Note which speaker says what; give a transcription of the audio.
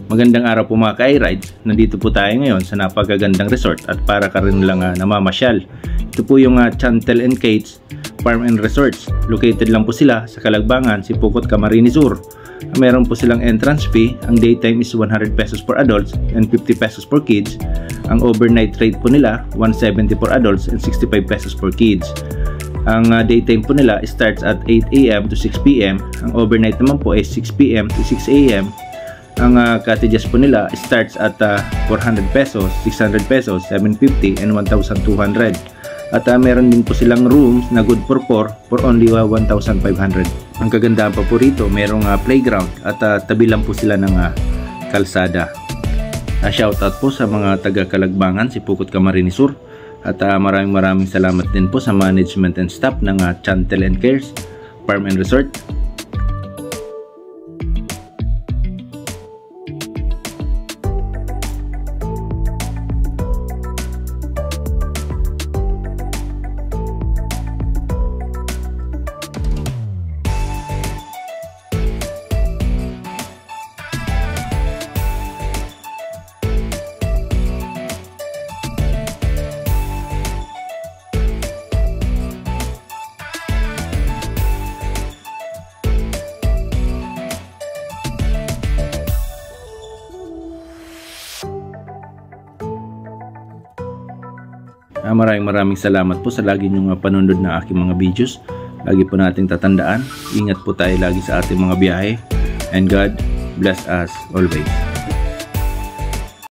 Speaker 1: Magandang araw po mga ka-i-rides. Nandito po tayo ngayon sa napakagandang resort at para ka rin lang namamasyal. Ito po yung Chantel and Kate's Farm and Resorts. Located lang po sila sa Calagbangan, Sipocot, Camarines Sur. Meron po silang entrance fee. Ang daytime is 100 pesos for adults and 50 pesos for kids. Ang overnight rate po nila 170 for adults and 65 pesos for kids. Ang daytime po nila starts at 8 AM to 6 PM. Ang overnight naman po ay 6 PM to 6 AM. Ang cottages po nila starts at 400 pesos, 600 pesos, 750 and 1,200. At meron din po silang rooms na good for 4 for only 1,500. Ang kagandahan pa po rito, merong playground at tabi lang po sila ng kalsada. Shoutout po sa mga taga Calagbangan, Sipocot, Camarines Sur. At maraming salamat din po sa management and staff ng Chantel and Kate's Farm and Resort. Maraming salamat po sa lagi niyong panunod ng aking mga videos. Lagi po nating tatandaan, ingat po tayo lagi sa ating mga biyahe, and God bless us always.